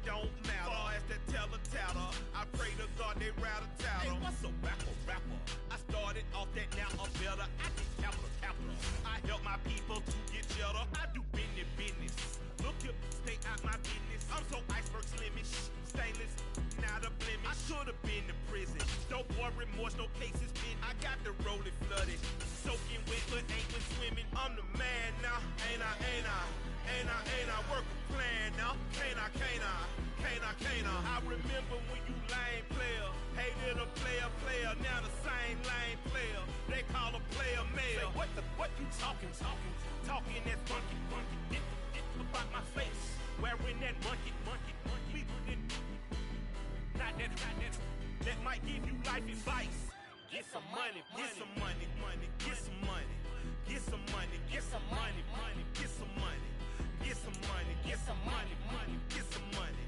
Don't matter. Far as the teller, I pray to God they rattle tattle. Hey, what's a rapper? I started off that, now I'm better. I get capital. I help my people to get cheddar. I do business. Look here, stay out my business. I'm so iceberg slimish, stainless, not a blemish. I should have been to prison. No more remorse, no cases pinned. I got the rolling flooded, soaking wet, but ain't been swimming. I'm the man now, ain't I? Work a plan now, can't I? I remember when you lame player, hated a player, now the same lame player. They call a player mayor. Say, what you talking that funky, get about my face, wearing that monkey, not that, that might give you life advice. Get some money, get some money, get some money, get some money, get some money, get some money. Get some money, get some money, get some money,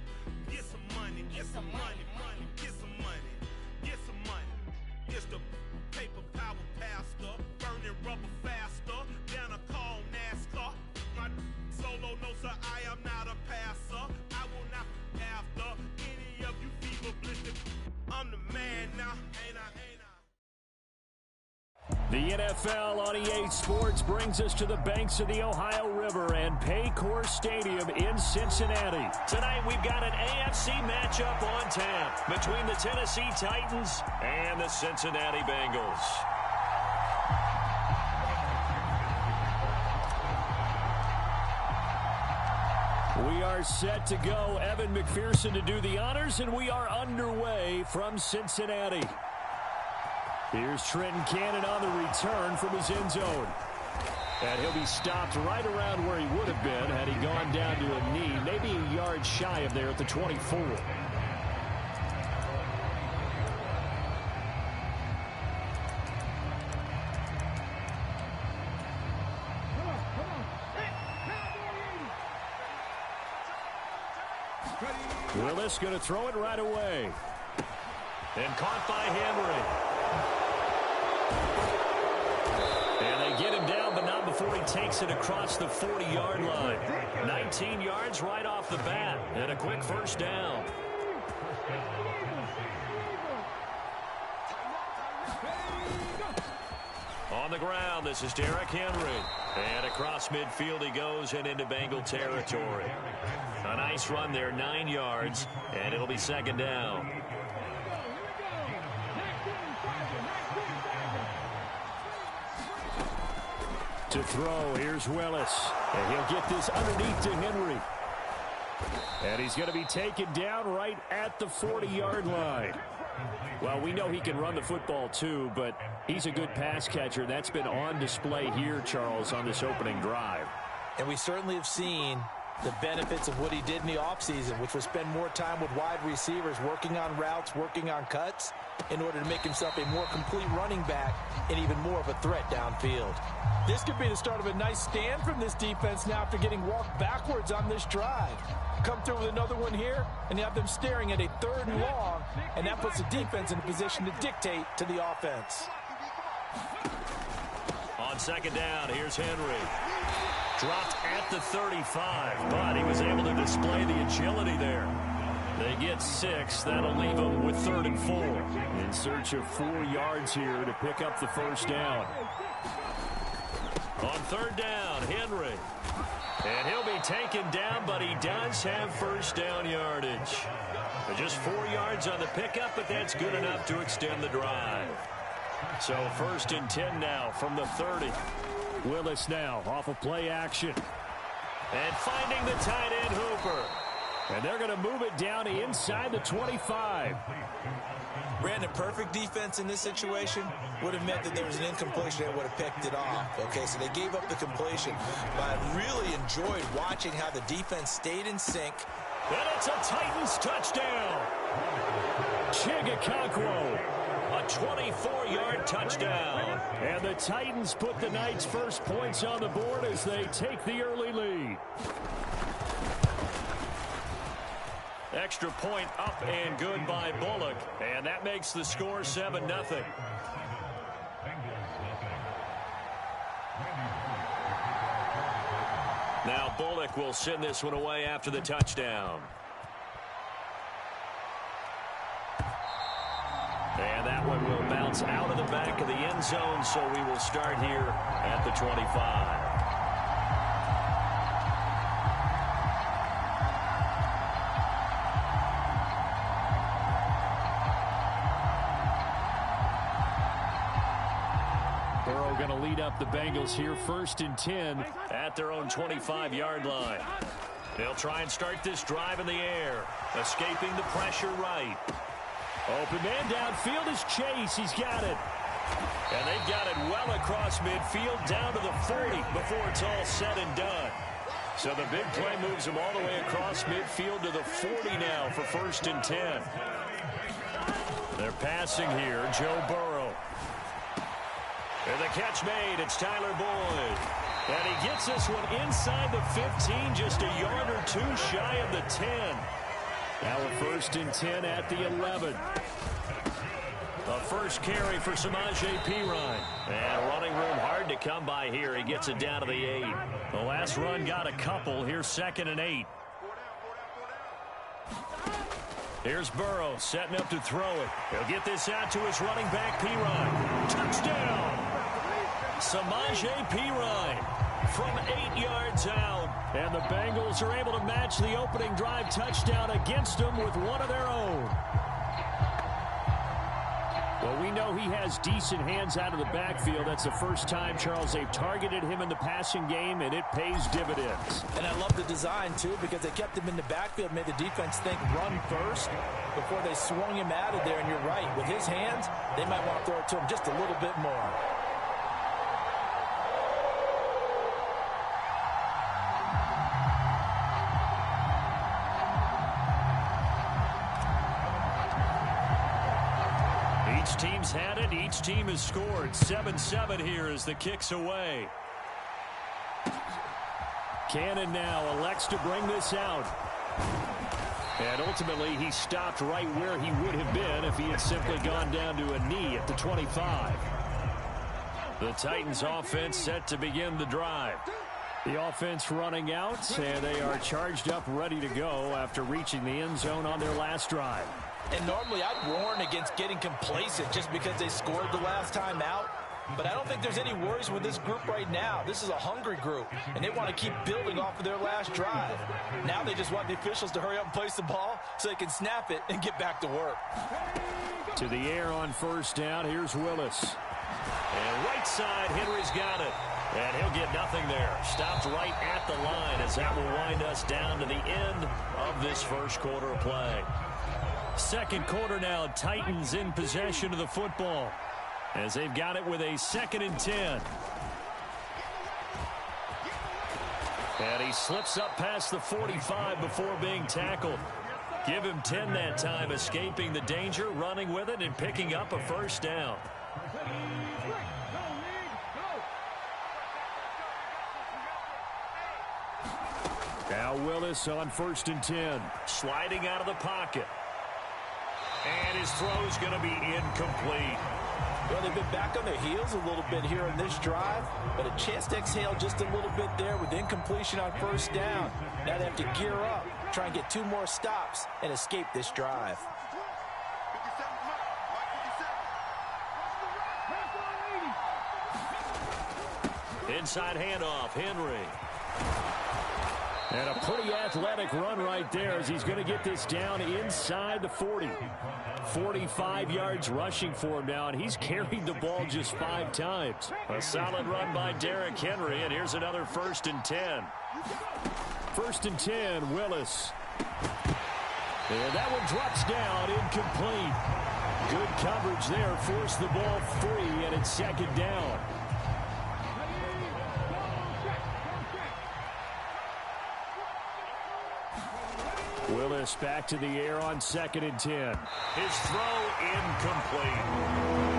get some money, get some money, get some money, get some money. It's the paper power pastor, burning rubber faster than a call NASCAR. My solo knows that I am not a passer. I will not be after any of you fever blistered. I'm the man now, ain't I? The NFL on EA Sports brings us to the banks of the Ohio River and Paycor Stadium in Cincinnati. Tonight we've got an AFC matchup on tap between the Tennessee Titans and the Cincinnati Bengals. We are set to go. Evan McPherson to do the honors, and we are underway from Cincinnati. Here's Trenton Cannon on the return from his end zone. And he'll be stopped right around where he would have been had he gone down to a knee, maybe a yard shy of there at the 24. Willis going to throw it right away. And caught by Henry. And they get him down, but not before he takes it across the 40-yard line. 19 yards right off the bat, and a quick first down. On the ground, this is Derrick Henry. And across midfield he goes and into Bengal territory. A nice run there, 9 yards, and it'll be second down. To throw, here's Willis. And he'll get this underneath to Henry. And he's going to be taken down right at the 40-yard line. Well, we know he can run the football too, but he's a good pass catcher. That's been on display here, Charles, on this opening drive. And we certainly have seen the benefits of what he did in the offseason, which was spend more time with wide receivers, working on routes, working on cuts, in order to make himself a more complete running back and even more of a threat downfield. This could be the start of a nice stand from this defense now after getting walked backwards on this drive. Come through with another one here, and you have them staring at a 3rd and long, and that puts the defense in a position to dictate to the offense. On second down, here's Henry. Dropped at the 35, but he was able to display the agility there. They get 6. That'll leave them with 3rd and 4. In search of 4 yards here to pick up the first down. On 3rd down, Henry. And he'll be taken down, but he does have first down yardage. Just 4 yards on the pickup, but that's good enough to extend the drive. So 1st and 10 now from the 30. Willis now off of play action. And finding the tight end Hooper. And they're going to move it down inside the 25. Brandon, perfect defense in this situation would have meant that there was an incompletion that would have picked it off. Okay, so they gave up the completion. But I really enjoyed watching how the defense stayed in sync. And it's a Titans touchdown. Chigakonkwo, a 24-yard touchdown. And the Titans put the Knights' first points on the board as they take the early lead. Extra point up and good by Bullock. And that makes the score 7-0. Now Bullock will send this one away after the touchdown. And that one will bounce out of the back of the end zone, so we will start here at the 25. Going to lead up the Bengals here, 1st and 10 at their own 25-yard line. They'll try and start this drive in the air, escaping the pressure right. Open man downfield is Chase. He's got it. And they've got it well across midfield down to the 40 before it's all said and done. So the big play moves them all the way across midfield to the 40 now for 1st and 10. They're passing here, Joe Burrow. And the catch made, it's Tyler Boyd. And he gets this one inside the 15, just a yard or 2 shy of the 10. Now a 1st and 10 at the 11. The first carry for Samaje Perine. And running room hard to come by here. He gets it down to the 8. The last run got a couple. Here's 2nd and 8. Here's Burrow setting up to throw it. He'll get this out to his running back, Perine. Touchdown! Samaje Perine from 8 yards out. And the Bengals are able to match the opening drive touchdown against them with one of their own. Well, we know he has decent hands out of the backfield. That's the first time, Charles, they've targeted him in the passing game, and it pays dividends. And I love the design, too, because they kept him in the backfield, made the defense think run first before they swung him out of there. And you're right, with his hands, they might want to throw it to him just a little bit more. Each team's had it. Each team has scored. 7-7 here as the kick's away. Cannon now elects to bring this out. And ultimately, he stopped right where he would have been if he had simply gone down to a knee at the 25. The Titans offense set to begin the drive. The offense running out, and they are charged up, ready to go after reaching the end zone on their last drive. And normally I'd warn against getting complacent just because they scored the last time out. But I don't think there's any worries with this group right now. This is a hungry group, and they want to keep building off of their last drive. Now they just want the officials to hurry up and place the ball so they can snap it and get back to work. To the air on first down. Here's Willis. And right side, Henry's got it. And he'll get nothing there. Stopped right at the line as that will wind us down to the end of this first quarter of play. Second quarter now, Titans in possession of the football, as they've got it with a 2nd and 10. And he slips up past the 45 before being tackled. Give him 10 that time, escaping the danger, running with it, and picking up a first down. Now Willis on 1st and 10. Sliding out of the pocket. And his throw's going to be incomplete. Well, they've been back on their heels a little bit here in this drive, but a chance to exhale just a little bit there with incompletion on first down. Now they have to gear up, try and get 2 more stops, and escape this drive. Inside handoff, Henry. And a pretty athletic run right there as he's going to get this down inside the 40. 45 yards rushing for him now, and he's carried the ball just 5 times. A solid run by Derrick Henry, and here's another 1st and 10. 1st and 10, Willis. And that one drops down, incomplete. Good coverage there, forced the ball free, and it's 2nd down. Willis back to the air on 2nd and 10. His throw incomplete.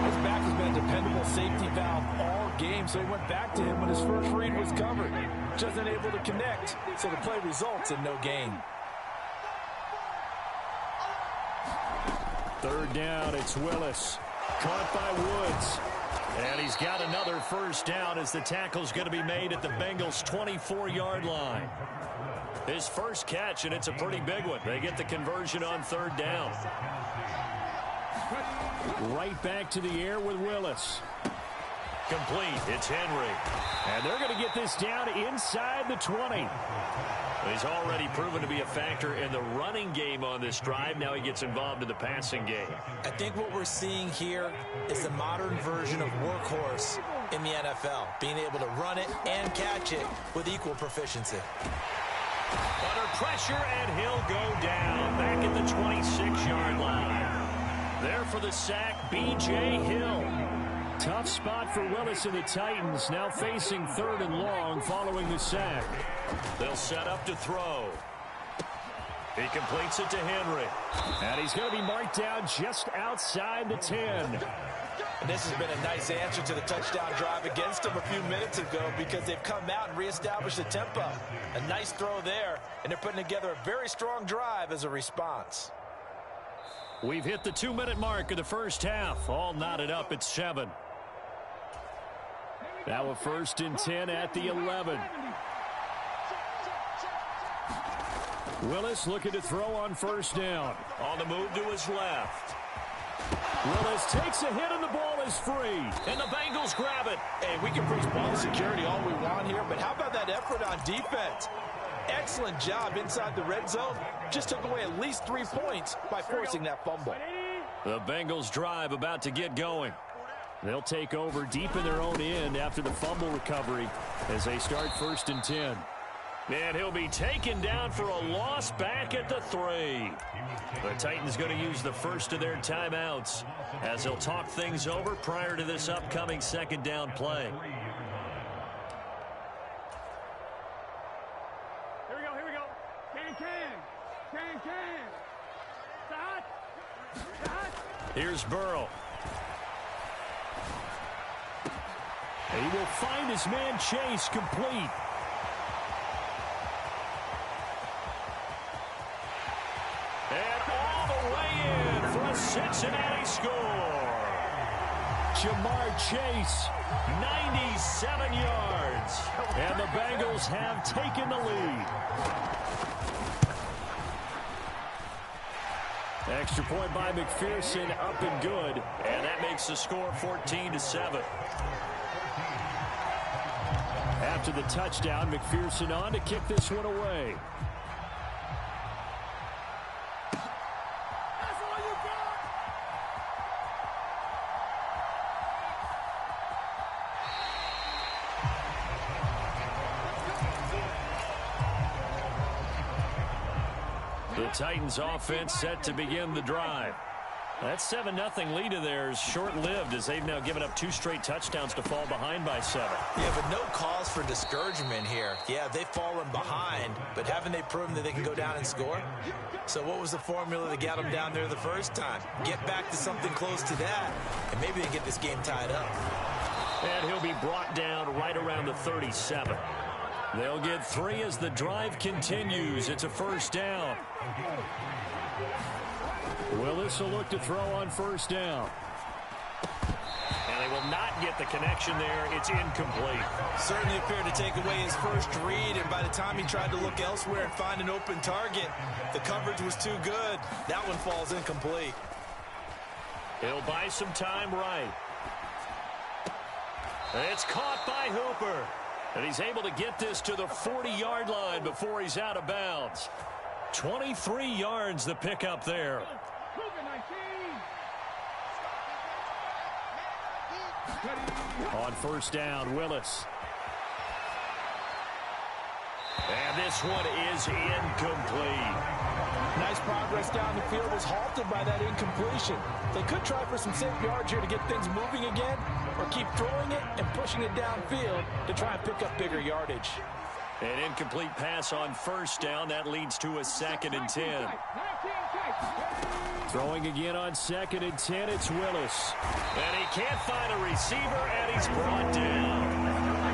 His back has been a dependable safety valve all game, so he went back to him when his first read was covered. Just unable to connect, so the play results in no gain. 3rd down, it's Willis. Caught by Woods. And he's got another first down as the tackle's going to be made at the Bengals' 24-yard line. His first catch, and it's a pretty big one. They get the conversion on 3rd down. Right back to the air with Willis. Complete. It's Henry. And they're going to get this down inside the 20. He's already proven to be a factor in the running game on this drive. Now he gets involved in the passing game. I think what we're seeing here is the modern version of workhorse in the NFL, being able to run it and catch it with equal proficiency. Under pressure, and he'll go down back at the 26-yard line. There for the sack, B.J. Hill. Tough spot for Willis and the Titans, now facing 3rd and long following the sack. They'll set up to throw. He completes it to Henry. And he's going to be marked down just outside the 10. And this has been a nice answer to the touchdown drive against them a few minutes ago because they've come out and reestablished the tempo. A nice throw there, and they're putting together a very strong drive as a response. We've hit the 2-minute mark of the first half. All knotted up at 7. Now a 1st and 10 at the 11. Willis looking to throw on 1st down. On the move to his left. Willis takes a hit and the ball is free. And the Bengals grab it. Hey, we can preach ball security all we want here, but how about that effort on defense? Excellent job inside the red zone. Just took away at least 3 points by forcing that fumble. The Bengals drive about to get going. They'll take over deep in their own end after the fumble recovery as they start 1st and 10. And he'll be taken down for a loss back at the 3. The Titans going to use the first of their timeouts as they'll talk things over prior to this upcoming 2nd down play. Here we go. Can. Stop. Here's Burrow. And he will find his man Chase complete. And all the way in for a Cincinnati score. Jamar Chase, 97 yards. And the Bengals have taken the lead. Extra point by McPherson, up and good. And that makes the score 14-7. After the touchdown, McPherson on to kick this one away. The Titans offense set to begin the drive. That 7-0 lead of theirs short-lived as they've now given up 2 straight touchdowns to fall behind by 7. Yeah, but no cause for discouragement here. Yeah, they've fallen behind, but haven't they proven that they can go down and score? So what was the formula that got them down there the first time? Get back to something close to that, and maybe they get this game tied up. And he'll be brought down right around the 37. They'll get 3 as the drive continues. It's a first down. Willis will look to throw on first down. And they will not get the connection there. It's incomplete. Certainly appeared to take away his first read, and by the time he tried to look elsewhere and find an open target, the coverage was too good. That one falls incomplete. He'll buy some time right. It's caught by Hooper. And he's able to get this to the 40-yard line before he's out of bounds. 23 yards the pickup there. On first down, Willis. And this one is incomplete. Nice progress down the field was halted by that incompletion. They could try for some safe yards here to get things moving again, or keep throwing it and pushing it downfield to try and pick up bigger yardage. An incomplete pass on first down. That leads to a 2nd and 10. Throwing again on 2nd and 10, it's Willis. And he can't find a receiver, and he's brought down.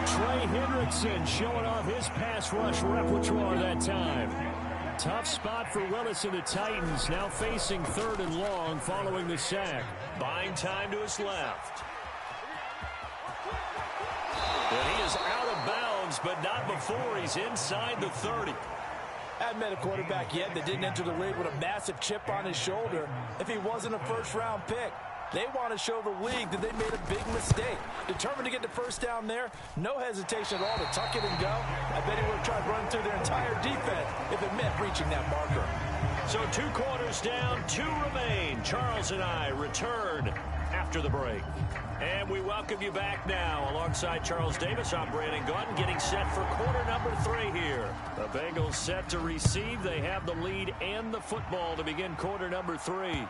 Trey Hendrickson showing off his pass rush repertoire that time. Tough spot for Willis and the Titans, now facing 3rd and long following the sack. Buying time to his left. And he is out of bounds, but not before he's inside the 30. Hadn't met a quarterback yet that didn't enter the league with a massive chip on his shoulder if he wasn't a first-round pick. They want to show the league that they made a big mistake. Determined to get the first down there, no hesitation at all to tuck it and go. I bet he would have tried running through their entire defense if it meant reaching that marker. So 2 quarters down, 2 remain. Charles and I return after the break. And we welcome you back now alongside Charles Davis. I'm Brandon Gaudin getting set for quarter number 3 here. The Bengals set to receive. They have the lead and the football to begin quarter number 3.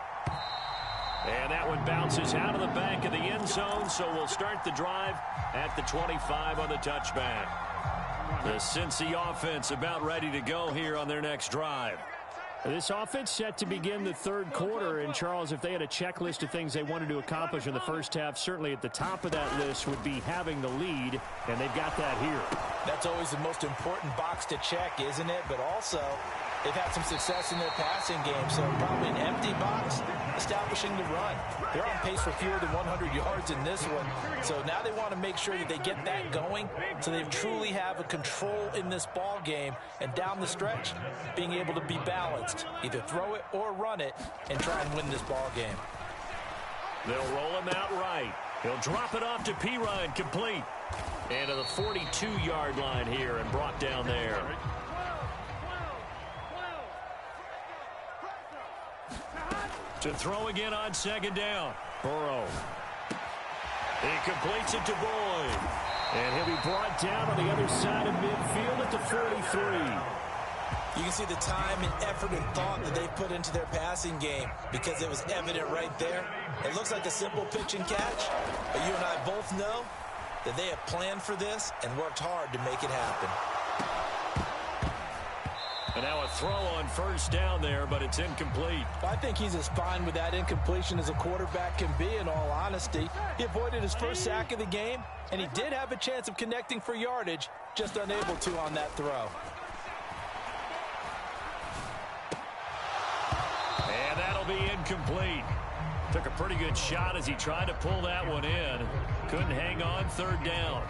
And that one bounces out of the back of the end zone, so we'll start the drive at the 25 on the touchback. The Cincy offense about ready to go here on their next drive. This offense set to begin the 3rd quarter, and Charles, if they had a checklist of things they wanted to accomplish in the first half, certainly at the top of that list would be having the lead, and they've got that here. That's always the most important box to check, isn't it? But also, they've had some success in their passing game, so probably an empty box, establishing the run. They're on pace for fewer than 100 yards in this one, so now they want to make sure that they get that going so they truly have a control in this ball game, and down the stretch, being able to be balanced, either throw it or run it, and try and win this ball game. They'll roll him out right. He'll drop it off to Pirine, complete. And to the 42-yard line here and brought down there. To throw again on 2nd down. Burrow. He completes it to Boyd. And he'll be brought down on the other side of midfield at the 43. You can see the time and effort and thought that they put into their passing game because it was evident right there. It looks like a simple pitch and catch, but you and I both know that they have planned for this and worked hard to make it happen. And now a throw on first down there, but it's incomplete. I think he's as fine with that incompletion as a quarterback can be, in all honesty. He avoided his first sack of the game, and he did have a chance of connecting for yardage, just unable to on that throw. And that'll be incomplete. Took a pretty good shot as he tried to pull that one in. Couldn't hang on 3rd down.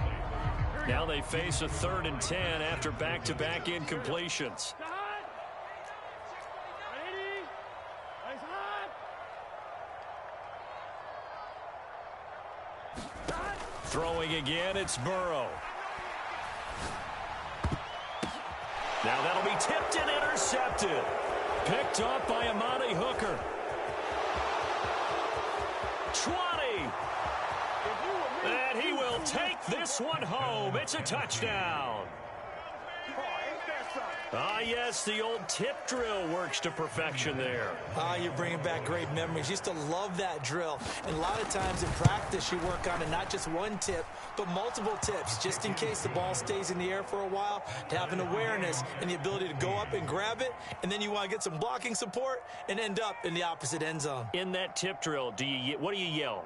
Now they face a 3rd and 10 after back-to-back incompletions. Throwing again, it's Burrow. Now that'll be tipped and intercepted. Picked up by Amani Hooker. 20. And he will take this one home. It's a touchdown. Ah, yes, the old tip drill works to perfection there. You're bringing back great memories. Used to love that drill. And a lot of times in practice, you work on it, not just one tip, but multiple tips, just in case the ball stays in the air for a while, to have an awareness and the ability to go up and grab it, and then you want to get some blocking support and end up in the opposite end zone. In that tip drill, what do you yell?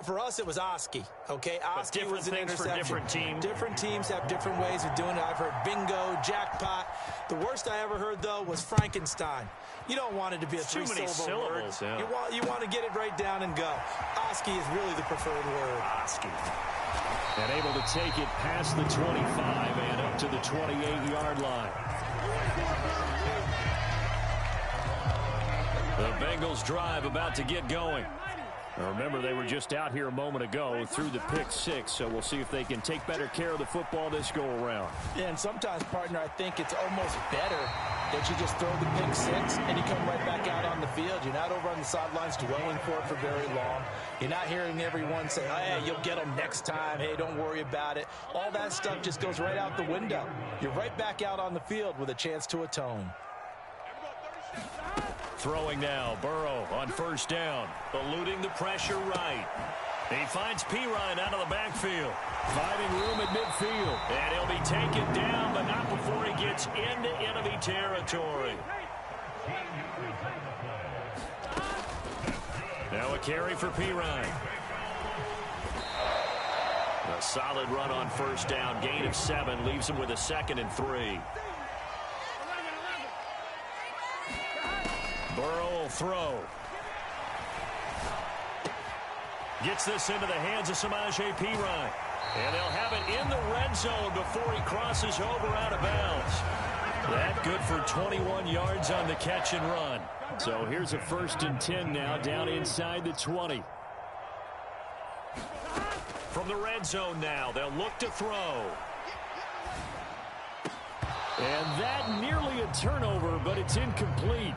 For us, it was Oski. Okay, Oski was an interception. For different teams. Different teams have different ways of doing it. I've heard bingo, jackpot. The worst I ever heard, though, was Frankenstein. You don't want it to be a three-syllable word. Yeah. You want to get it right down and go. Oski is really the preferred word. Oski. And able to take it past the 25 and up to the 28-yard line. The Bengals drive about to get going. Now remember, they were just out here a moment ago through the pick six, so we'll see if they can take better care of the football this go-around. Yeah, and sometimes, partner, I think it's almost better that you just throw the pick six and you come right back out on the field. You're not over on the sidelines dwelling for it for very long. You're not hearing everyone say, hey, you'll get them next time. Hey, don't worry about it. All that stuff just goes right out the window. You're right back out on the field with a chance to atone. Throwing now, Burrow on first down, eluding the pressure right. He finds Pirine out of the backfield. Finding room at midfield. And he'll be taken down, but not before he gets into enemy territory. Now a carry for Pirine. A solid run on first down, gain of 7, leaves him with a 2nd and 3. Burrow will throw. Gets this into the hands of Samaje Perine. And they'll have it in the red zone before he crosses over out of bounds. That good for 21 yards on the catch and run. So here's a 1st and 10 now down inside the 20. From the red zone now, they'll look to throw. And that nearly a turnover, but it's incomplete.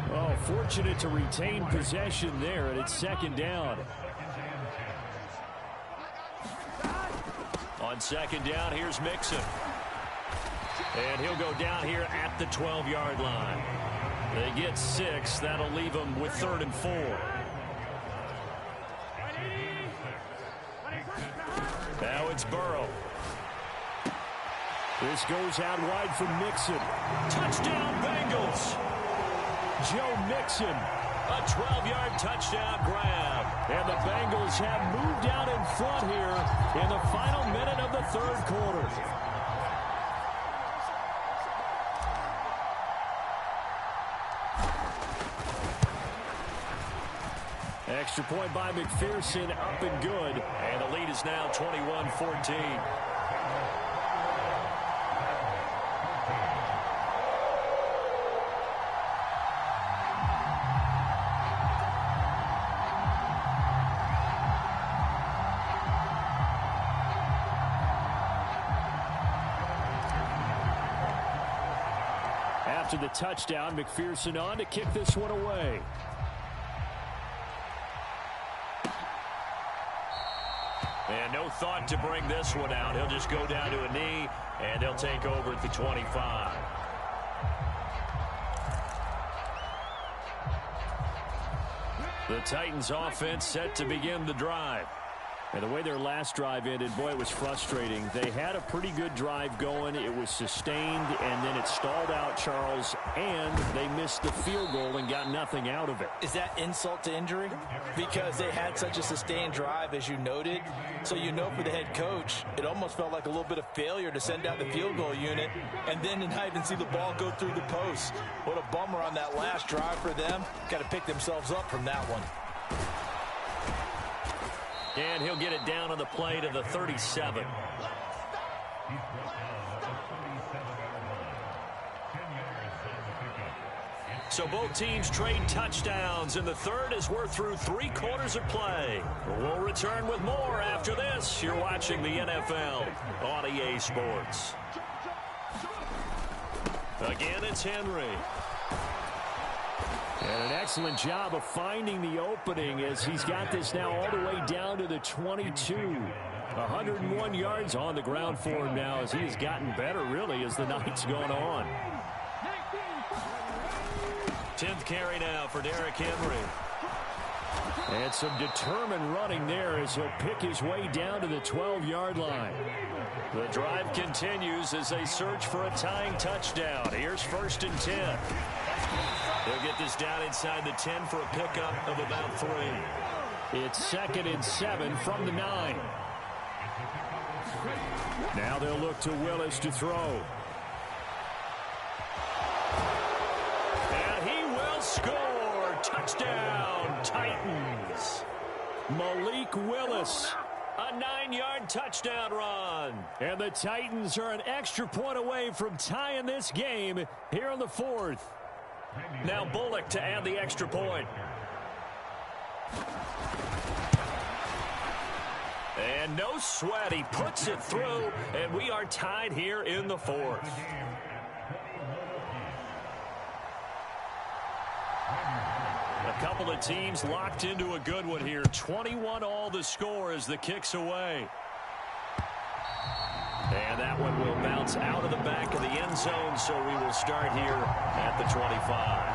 Oh, fortunate to retain possession there, and it's 2nd down. On 2nd down, here's Mixon. And he'll go down here at the 12-yard line. They get 6. That'll leave them with 3rd and 4. Now it's Burrow. This goes out wide for Mixon. Touchdown, Bengals. Joe Mixon, a 12-yard touchdown grab. And the Bengals have moved out in front here in the final minute of the 3rd quarter. Extra point by McPherson, up and good. And the lead is now 21-14. After the touchdown, McPherson on to kick this one away. And no thought to bring this one out. He'll just go down to a knee, and they'll take over at the 25. The Titans offense set to begin the drive. And the way their last drive ended, boy, it was frustrating. They had a pretty good drive going. It was sustained, and then it stalled out, Charles, and they missed the field goal and got nothing out of it. Is that insult to injury? Because they had such a sustained drive, as you noted. So you know for the head coach, it almost felt like a little bit of failure to send out the field goal unit and then to not even see the ball go through the post. What a bummer on that last drive for them. Got to pick themselves up from that one. And he'll get it down on the play to the 37. So both teams trade touchdowns, and the third as we're through 3 quarters of play. We'll return. return with more after this. You're watching the NFL on EA Sports. Again, it's Henry. And an excellent job of finding the opening as he's got this now all the way down to the 22. 101 yards on the ground for him now as he has gotten better, really, as the night's going on. 10th carry now for Derrick Henry. And some determined running there as he'll pick his way down to the 12-yard line. The drive continues as they search for a tying touchdown. Here's 1st and 10. They'll get this down inside the 10 for a pickup of about 3. It's 2nd and 7 from the 9. Now they'll look to Willis to throw. And he will score. Touchdown, Titans. Malik Willis. A 9-yard touchdown run. And the Titans are an extra point away from tying this game here in the 4th. Now Bullock to add the extra point. And no sweat. He puts it through, and we are tied here in the 4th. A couple of teams locked into a good one here. 21 all the score as the kick's away. And that one will bounce out of the back of the end zone, so we will start here at the 25.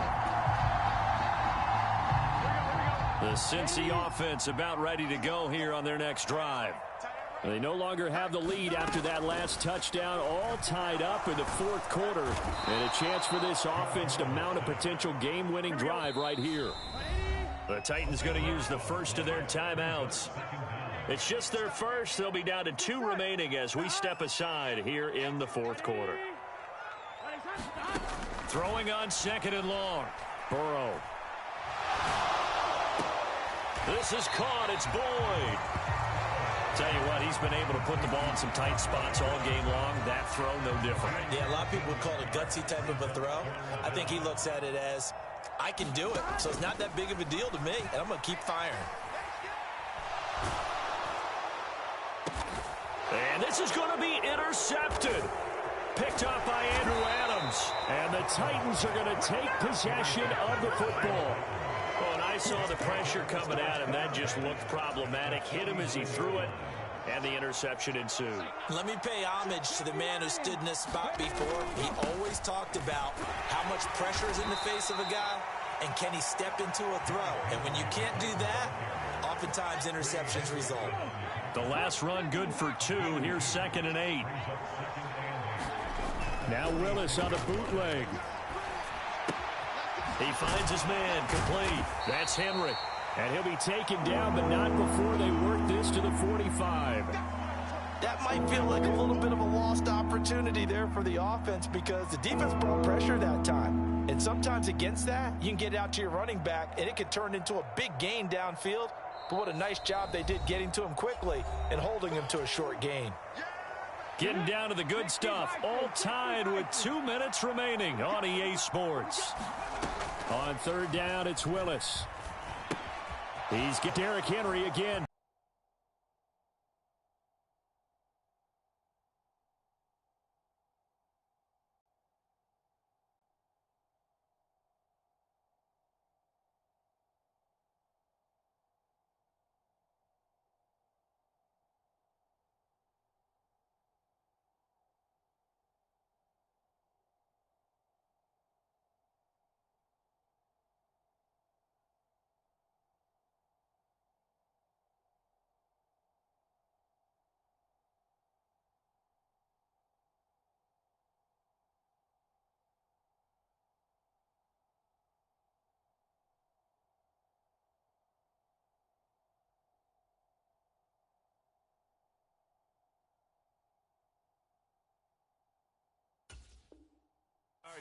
The Cincy offense about ready to go here on their next drive. They no longer have the lead after that last touchdown, all tied up in the 4th quarter. And a chance for this offense to mount a potential game-winning drive right here. The Titans going to use the first of their timeouts. It's just their first. They'll be down to 2 remaining as we step aside here in the 4th quarter. Throwing on 2nd and long. Burrow. This is caught. It's Boyd. Tell you what, he's been able to put the ball in some tight spots all game long. That throw, no different. Yeah, a lot of people would call it a gutsy type of a throw. I think he looks at it as, I can do it, so it's not that big of a deal to me, and I'm going to keep firing. And this is going to be intercepted. Picked up by Andrew Adams. And the Titans are going to take possession of the football. Well, and I saw the pressure coming at him. That just looked problematic. Hit him as he threw it, and the interception ensued. Let me pay homage to the man who stood in this spot before. He always talked about how much pressure is in the face of a guy, and can he step into a throw. And when you can't do that, oftentimes interceptions result. The last run good for 2. Here's 2nd and 8. Now Willis on a bootleg. He finds his man complete. That's Henry. And he'll be taken down, but not before they work this to the 45. That might feel like a little bit of a lost opportunity there for the offense because the defense brought pressure that time. And sometimes against that, you can get out to your running back, and it could turn into a big gain downfield. But what a nice job they did getting to him quickly and holding him to a short gain. Getting down to the good stuff. All tied with 2 minutes remaining on EA Sports. On 3rd down, it's Willis. He's got Derrick Henry again.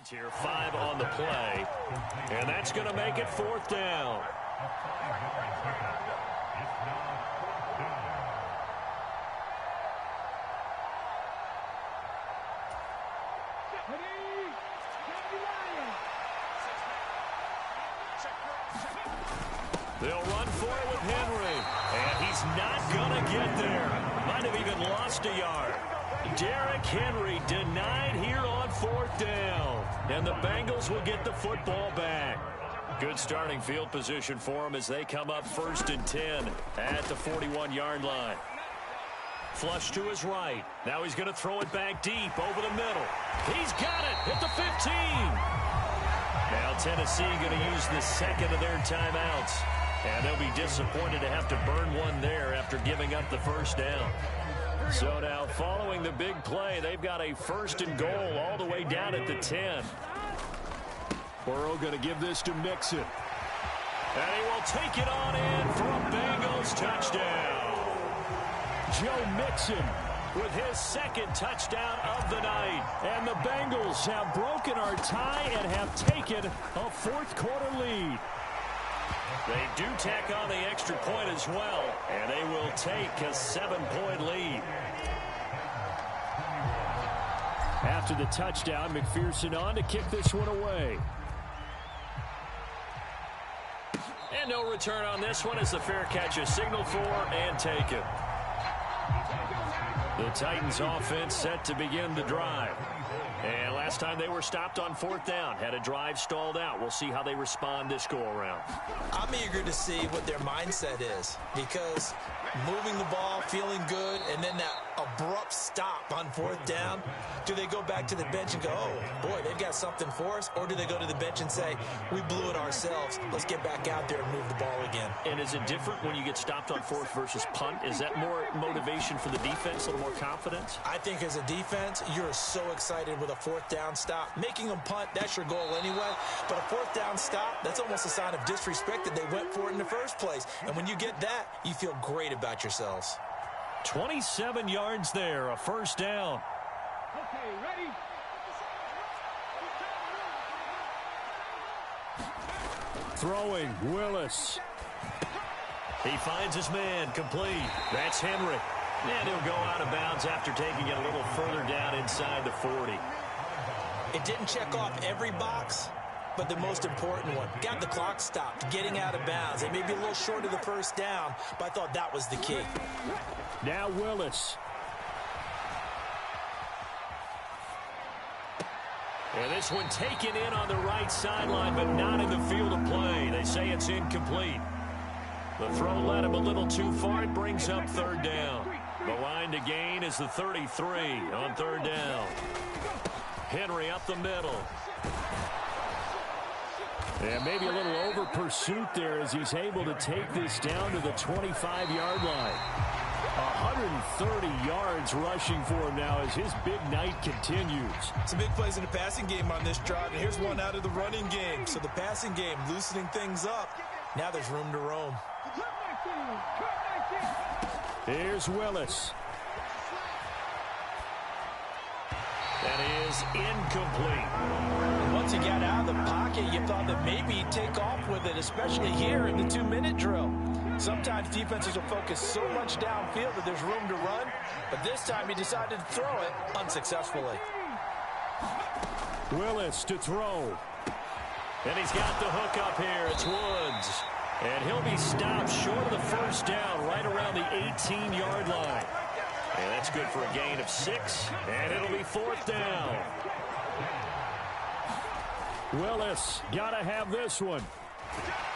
Here, 5 on the play, and that's going to make it 4th down. They'll run for it with Henry, and he He's not going to get there. Might have even lost a yard. Derrick Henry denied here on 4th down. And the Bengals will get the football back. Good starting field position for them as they come up 1st and 10 at the 41-yard line. Flush to his right. Now he's going to throw it back deep over the middle. He's got it at the 15. Now Tennessee going to use the second of their timeouts. And they'll be disappointed to have to burn one there after giving up the 1st down. So now following the big play, they've got a 1st and goal all the way down at the 10. Burrow going to give this to Mixon. And he will take it on in for a Bengals touchdown. Joe Mixon with his 2nd touchdown of the night. And the Bengals have broken our tie and have taken a 4th quarter lead. They do tack on the extra point as well, and they will take a 7-point lead. After the touchdown, McPherson on to kick this one away. And no return on this one as the fair catch is signaled for and taken. The Titans offense set to begin the drive. And last time they were stopped on 4th down, had a drive stalled out. We'll see how they respond this go-around. I'm eager to see what their mindset is, because moving the ball, feeling good, and then that abrupt stop on 4th down, do they go back to the bench and go, oh, boy, they've got something for us? Or do they go to the bench and say, we blew it ourselves, let's get back out there and move the ball again? And is it different when you get stopped on 4th versus punt? Is that more motivation for the defense, a little more confidence? I think as a defense, you're so excited with a 4th down stop. Making them punt, that's your goal anyway. But a 4th down stop, that's almost a sign of disrespect that they went for it in the first place. And when you get that, you feel great about yourselves. 27 yards there, a 1st down. Okay, ready? Throwing, Willis. He finds his man, complete. That's Henry. And he'll go out of bounds after taking it a little further down inside the 40. It didn't check off every box, but the most important one. Got the clock stopped, getting out of bounds. They may be a little short of the 1st down, but I thought that was the key. Now Willis. And this one taken in on the right sideline, but not in the field of play. They say it's incomplete. The throw led him a little too far. It brings up 3rd down. The line to gain is the 33 on 3rd down. Henry up the middle. And maybe a little over pursuit there as he's able to take this down to the 25-yard line. 130 yards rushing for him now as his big night continues. Some big plays in the passing game on this drive, and here's one out of the running game. So the passing game loosening things up. Now there's room to roam. Here's Willis. That is incomplete. And once he got out of the pocket, you thought that maybe he'd take off with it, especially here in the 2-minute drill. Sometimes defenses will focus so much downfield that there's room to run, but this time he decided to throw it unsuccessfully. Willis to throw. And he's got the hook up here. It's Woods. And he'll be stopped short of the 1st down right around the 18-yard line. And that's good for a gain of 6, and it'll be 4th down. Willis, gotta have this one.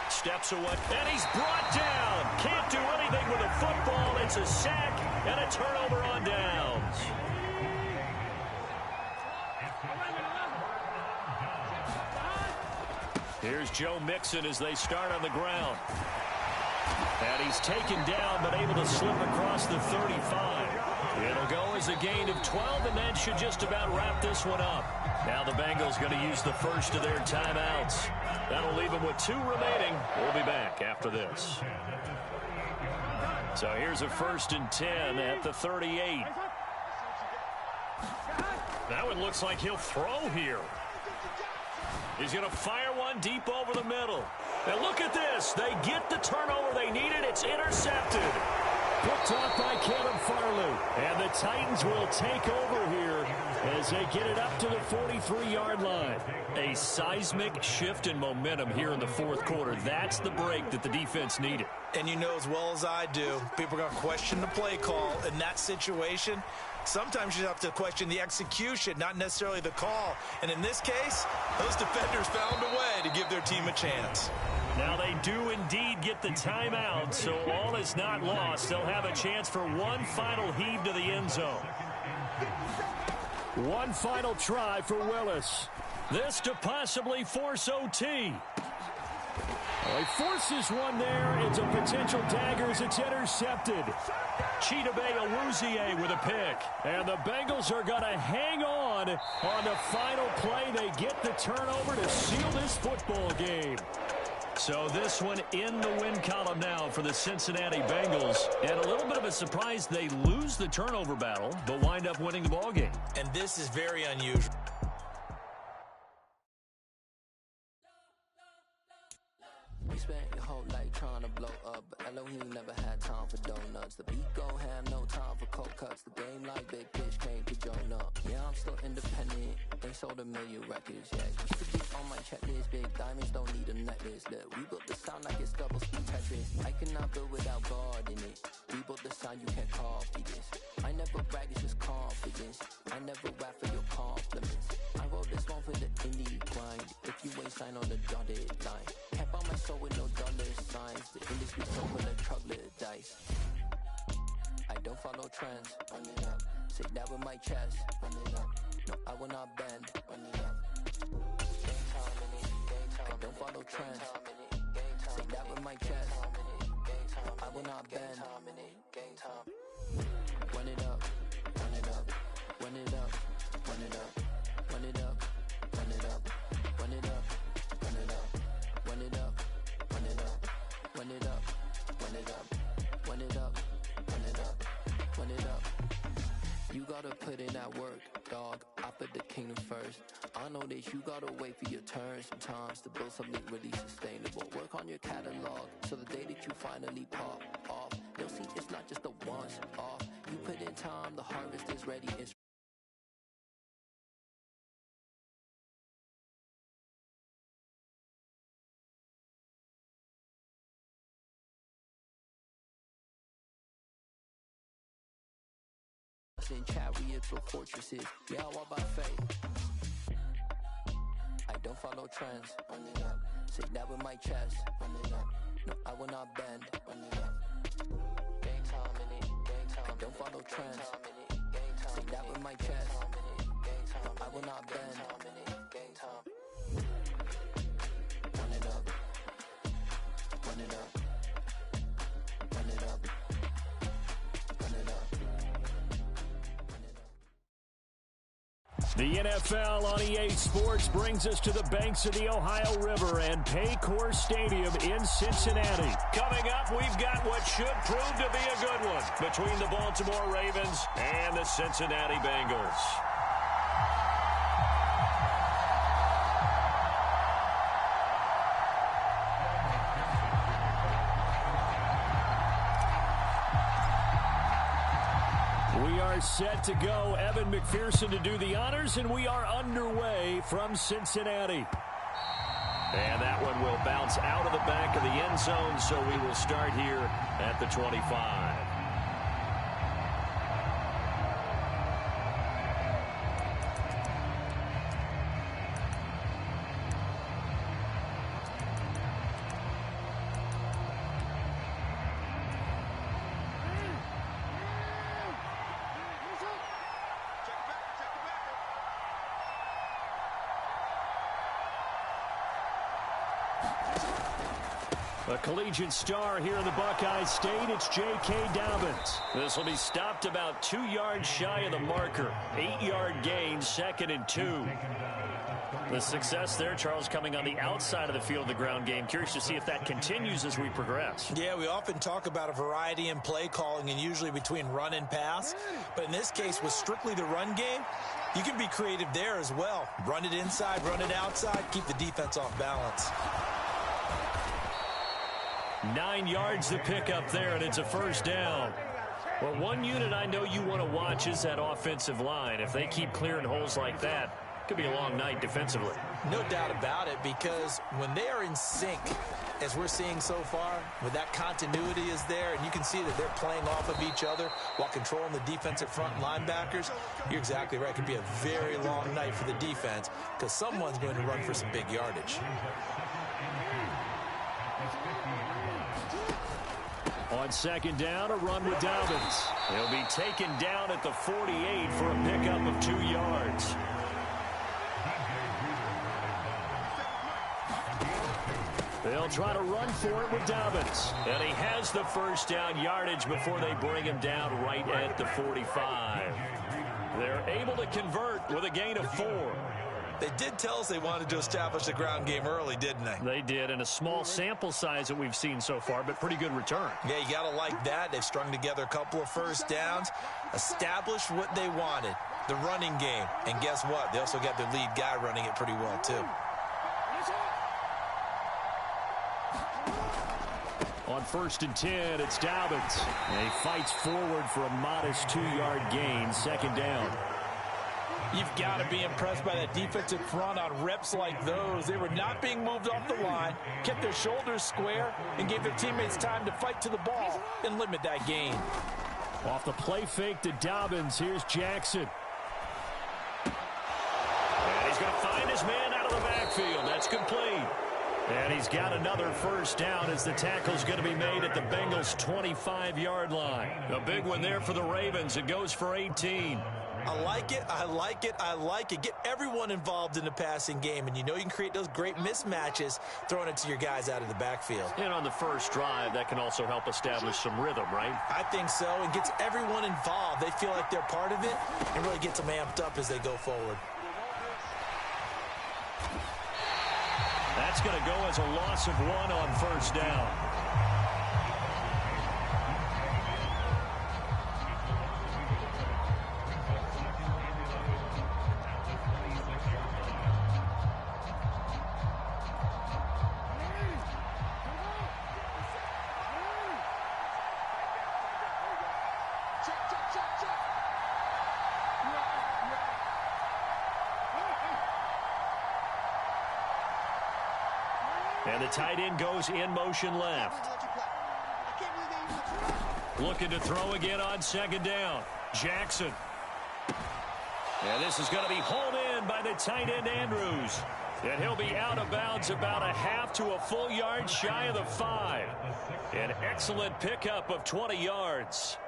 Steps away, and he's brought down. Can't do anything with a football. It's a sack and a turnover on downs. Here's Joe Mixon as they start on the ground. And he's taken down, but able to slip across the 35. It'll go as a gain of 12, and that should just about wrap this one up. Now the Bengals going to use the first of their timeouts. That'll leave them with 2 remaining. We'll be back after this. So here's a 1st and 10 at the 38. That one looks like he'll throw here. He's going to fire one deep over the middle. And look at this. They get the turnover they needed. It's intercepted. Picked off by Caleb Farley. And the Titans will take over here as they get it up to the 43-yard line. A seismic shift in momentum here in the fourth quarter. That's the break that the defense needed. And you know as well as I do, people are going to question the play call in that situation. Sometimes you have to question the execution, not necessarily the call. And in this case, those defenders found a way to give their team a chance. Now they do indeed get the timeout, so all is not lost. They'll have a chance for one final heave to the end zone. One final try for Willis. This to possibly force OT. Well, he forces one there. It's a potential dagger as it's intercepted. Chidobe Awuzie with a pick. And the Bengals are going to hang on the final play. They get the turnover to seal this football game. So this one in the win column now for the Cincinnati Bengals. And a little bit of a surprise, they lose the turnover battle, but wind up winning the ball game. And this is very unusual. You spent your whole life trying to blow up, but Elohim never had time for donuts. The beat go ham, no time for cold cuts. The game like big fish came to join up. Yeah, I'm still independent. They sold 1 million records, yeah. Used to be on my checklist. Big diamonds don't need a necklace. Look, we built the sound like it's double speed Tetris. I cannot build without God in it. We built the sound, you can't copy this. I never brag, it's just confidence. I never rap for your compliments. I wrote this one for the indie grind. If you ain't signed on the dotted line, can't buy my soul with no dollar signs. The industry so full of truckload dice. I don't follow trends. Run it up. Say that with my chest. Run it up. No, I will not bend. Run it up. I don't follow trends. Say that with my chest. I will not bend. Run it up. Run it up. Run it up. Run it up. Run it up. Run it up. Run it up. Run it up. Run it up. Run it up. Run it up. Run it up. Run it up. Run it up. Run it up. You gotta put in that work, dog. I put the kingdom first. I know that you gotta wait for your turn sometimes to build something really sustainable. Work on your catalog, so the day that you finally pop off, you'll see it's not just a once off. You put in time, the harvest is ready. It's in chariots or fortresses, yeah, I walk by faith. I don't follow trends. Run it up. Say that with my chest. Run it up. No, I will not bend. Run it up. Game time in it. Game time. I don't follow trends. Say that with my chest. No, I will not bend. Game time. Run it up. Run it up. Run it up. Run it up. The NFL on EA Sports brings us to the banks of the Ohio River and Paycor Stadium in Cincinnati. Coming up, we've got what should prove to be a good one between the Baltimore Ravens and the Cincinnati Bengals. We are set to go. Evan McPherson to do the honors, and we are underway from Cincinnati. And that one will bounce out of the back of the end zone, so we will start here at the 25. A collegiate star here in the Buckeye State, it's J.K. Dobbins. This will be stopped about 2 yards shy of the marker. 8-yard gain, 2nd and 2. The success there, Charles, coming on the outside of the field of the ground game. Curious to see if that continues as we progress. Yeah, we often talk about a variety in play calling and usually between run and pass. But in this case, with strictly the run game, you can be creative there as well. Run it inside, run it outside, keep the defense off balance. 9 yards to pick up there, and it's a first down. Well, one unit I know you want to watch is that offensive line. If they keep clearing holes like that, it could be a long night defensively. No doubt about it, because when they are in sync, as we're seeing so far, when that continuity is there, and you can see that they're playing off of each other while controlling the defensive front linebackers, you're exactly right. It could be a very long night for the defense because someone's going to run for some big yardage. On second down, a run with Dobbins. He'll be taken down at the 48 for a pickup of 2 yards. They'll try to run for it with Dobbins. And he has the first down yardage before they bring him down right at the 45. They're able to convert with a gain of 4. They did tell us they wanted to establish the ground game early, didn't they? They did, in a small sample size that we've seen so far, but pretty good return. Yeah, you got to like that. They've strung together a couple of first downs, established what they wanted, the running game. And guess what? They also got their lead guy running it pretty well, too. On 1st and 10, it's Dobbins. And he fights forward for a modest 2-yard gain, second down. You've got to be impressed by that defensive front on reps like those. They were not being moved off the line, kept their shoulders square, and gave their teammates time to fight to the ball and limit that gain. Off the play fake to Dobbins, here's Jackson. And he's going to find his man out of the backfield. That's complete. And he's got another first down as the tackle's going to be made at the Bengals' 25-yard line. A big one there for the Ravens. It goes for 18. I like it, I like it, I like it. Get everyone involved in the passing game, and you know you can create those great mismatches throwing it to your guys out of the backfield. And on the first drive, that can also help establish some rhythm, right? I think so, and gets everyone involved. They feel like they're part of it and really gets them amped up as they go forward. That's going to go as a loss of 1 on first down. And the tight end goes in motion left. Looking to throw again on second down. Jackson. And this is going to be hauled in by the tight end Andrews. And he'll be out of bounds about a half to a full yard shy of the 5. An excellent pickup of 20 yards.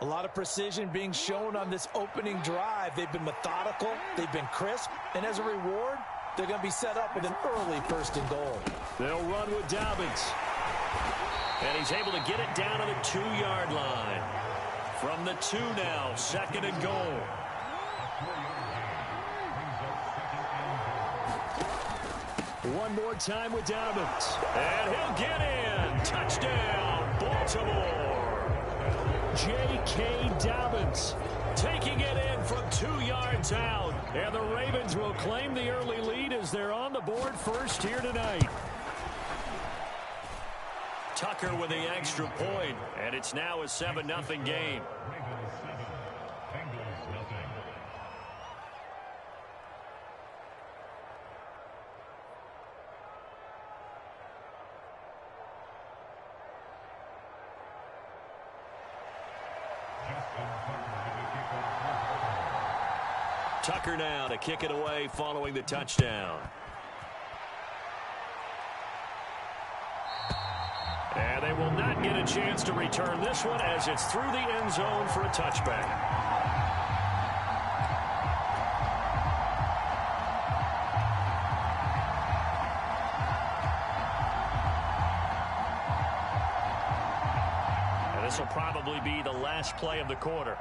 A lot of precision being shown on this opening drive. They've been methodical. They've been crisp. And as a reward, they're going to be set up with an early 1st and goal. They'll run with Dobbins. And he's able to get it down to the 2-yard line. From the 2 now, 2nd and goal. One more time with Dobbins. And he'll get in. Touchdown, Baltimore. J.K. Dobbins taking it in from 2 yards out. And the Ravens will claim the early lead as they're on the board first here tonight. Tucker with the extra point, and it's now a 7-0 game. Tucker now to kick it away following the touchdown. And they will not get a chance to return this one as it's through the end zone for a touchback. And this will probably be the last play of the quarter.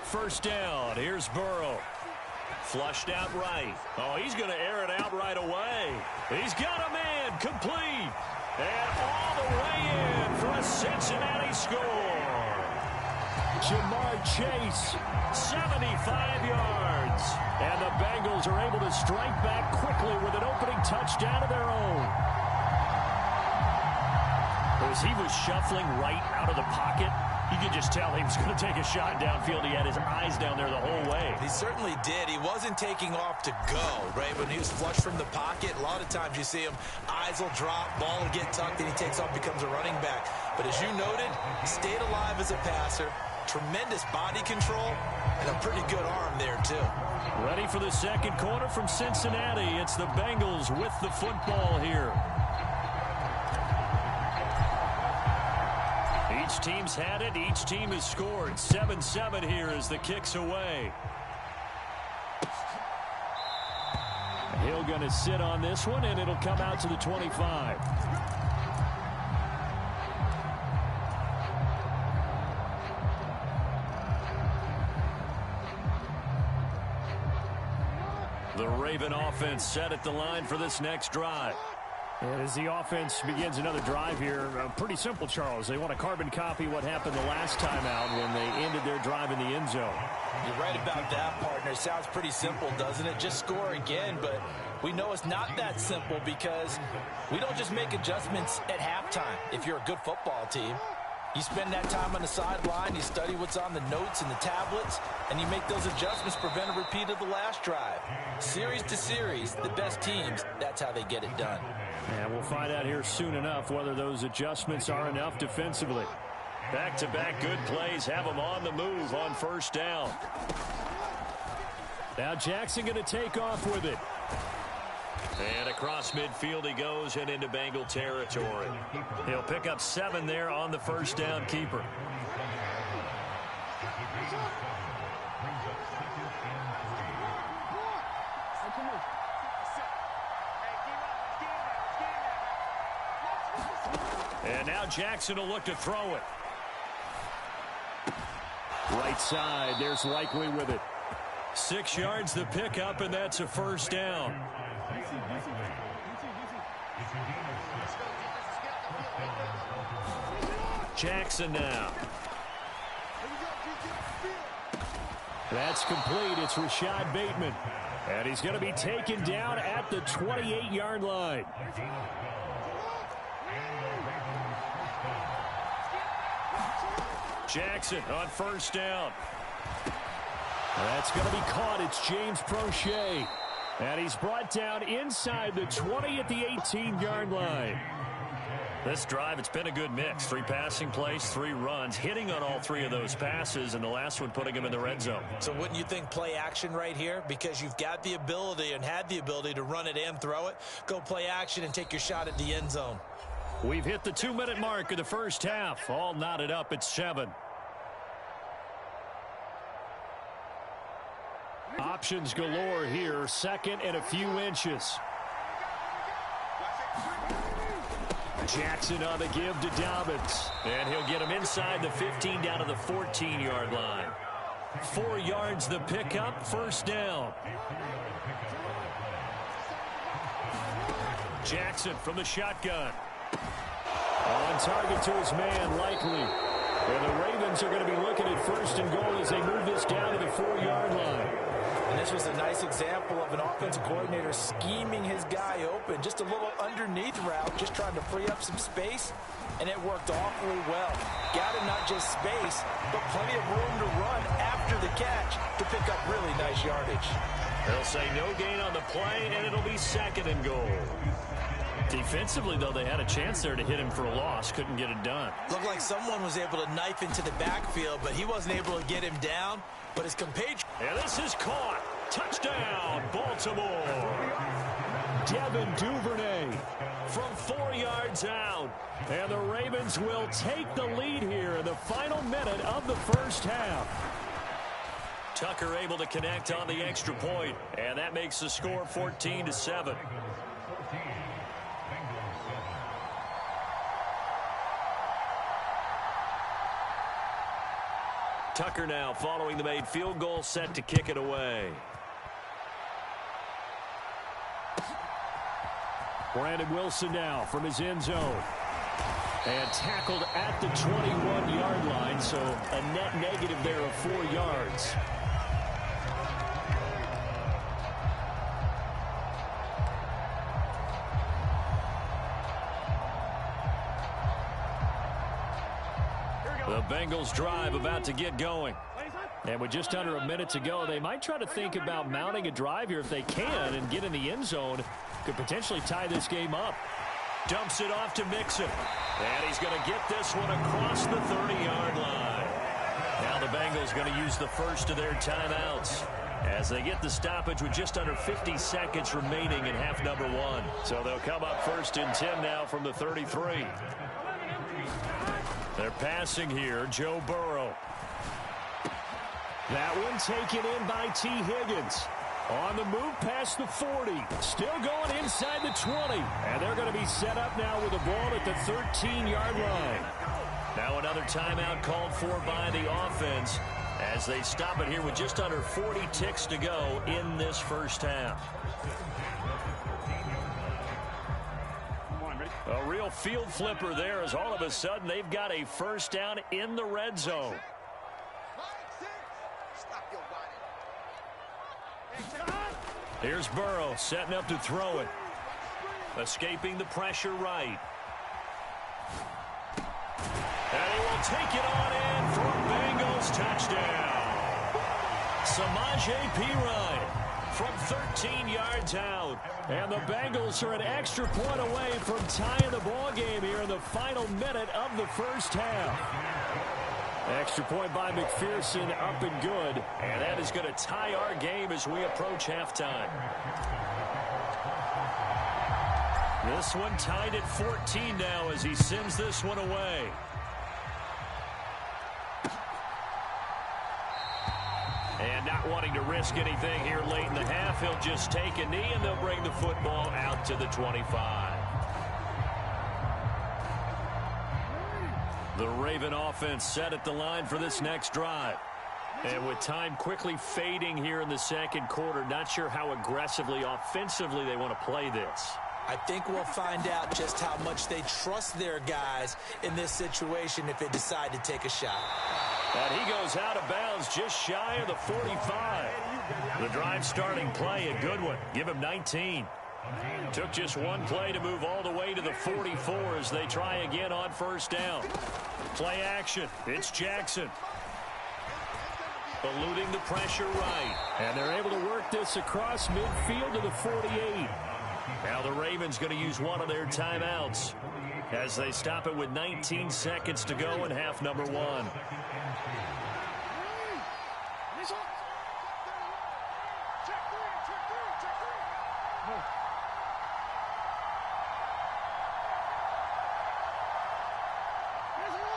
First down. Here's Burrow. Flushed out right. Oh, he's going to air it out right away. He's got a man complete. And all the way in for a Cincinnati score. Jamar Chase, 75 yards. And the Bengals are able to strike back quickly with an opening touchdown of their own. as he was shuffling right out of the pocket, you could just tell he was going to take a shot downfield. He had his eyes down there the whole way. He certainly did. He wasn't taking off to go, right? When he was flush from the pocket, a lot of times you see him, eyes will drop, ball will get tucked, and he takes off, becomes a running back. But as you noted, he stayed alive as a passer, tremendous body control, and a pretty good arm there, too. Ready for the second quarter from Cincinnati. It's the Bengals with the football here. Each team's had it. Each team has scored. 7-7 here as the kick's away. Hill going to sit on this one, and it'll come out to the 25. The Raven offense set at the line for this next drive. And as the offense begins another drive here, pretty simple, Charles. They want to carbon copy what happened the last time out when they ended their drive in the end zone. You're right about that, partner. Sounds pretty simple, doesn't it? Just score again, but we know it's not that simple because we don't just make adjustments at halftime. If you're a good football team, you spend that time on the sideline, you study what's on the notes and the tablets, and you make those adjustments, prevent a repeat of the last drive. Series to series, the best teams, that's how they get it done. And we'll find out here soon enough whether those adjustments are enough defensively. Back-to-back good plays have them on the move on first down. Now Jackson going to take off with it. And across midfield he goes and into Bengal territory. He'll pick up 7 there on the first down keeper. And now Jackson will look to throw it. Right side, there's Likely with it. 6 yards the pickup, and that's a first down. Jackson now. That's complete. It's Rashad Bateman. And he's going to be taken down at the 28-yard line. Jackson on first down. That's going to be caught. It's James Prochet. And he's brought down inside the 20 at the 18-yard line. This drive, it's been a good mix. 3 passing plays, 3 runs, hitting on all 3 of those passes, and the last one putting him in the red zone. So wouldn't you think play action right here? Because you've got the ability and had the ability to run it and throw it. Go play action and take your shot at the end zone. We've hit the 2-minute mark of the first half. All knotted up at 7. Options galore here. Second and a few inches. Jackson on the give to Dobbins. And he'll get him inside the 15 down to the 14-yard line. 4 yards the pickup. First down. Jackson from the shotgun. On target to his man, Likely. And the Ravens are going to be looking at first and goal as they move this down to the 4-yard line. And this was a nice example of an offensive coordinator scheming his guy open. Just a little underneath route, just trying to free up some space, and it worked awfully well. Got him not just space, but plenty of room to run after the catch to pick up really nice yardage. They'll say no gain on the play, and it'll be second and goal. Defensively, though, they had a chance there to hit him for a loss. Couldn't get it done. Looked like someone was able to knife into the backfield, but he wasn't able to get him down. But his compatriot... And this is caught. Touchdown, Baltimore. Devin Duvernay from 4 yards out. And the Ravens will take the lead here in the final minute of the first half. Tucker able to connect on the extra point, and that makes the score 14-7. Tucker now following the made field goal, set to kick it away. Brandon Wilson now from his end zone. And tackled at the 21-yard line, so a net negative there of 4 yards. The Bengals drive about to get going. And with just under a minute to go, they might try to think about mounting a drive here if they can and get in the end zone. Could potentially tie this game up. Dumps it off to Mixon. And he's going to get this one across the 30-yard line. Now the Bengals going to use the first of their timeouts as they get the stoppage with just under 50 seconds remaining in half number one. So they'll come up 1st and 10 now from the 33. They're passing here, Joe Burrow. That one taken in by T. Higgins. On the move past the 40. Still going inside the 20. And they're going to be set up now with the ball at the 13-yard line. Now another timeout called for by the offense as they stop it here with just under 40 ticks to go in this first half. A real field flipper there as all of a sudden they've got a first down in the red zone. Here's Burrow setting up to throw it. Escaping the pressure right. And he will take it on in for a Bengals touchdown. Samaje Perine from 13 yards out. And the Bengals are an extra point away from tying the ball game here in the final minute of the first half. Extra point by McPherson, up and good. And that is going to tie our game as we approach halftime. This one tied at 14 now as he sends this one away. And not wanting to risk anything here late in the half, he'll just take a knee and they'll bring the football out to the 25. The Raven offense set at the line for this next drive. And with time quickly fading here in the second quarter, not sure how aggressively, offensively they want to play this. I think we'll find out just how much they trust their guys in this situation if they decide to take a shot. And he goes out of bounds just shy of the 45. The drive starting play, a good one. Give him 19. Took just one play to move all the way to the 44 as they try again on first down. Play action. It's Jackson. Eluding the pressure right. And they're able to work this across midfield to the 48. Now the Ravens going to use one of their timeouts as they stop it with 19 seconds to go in half number one.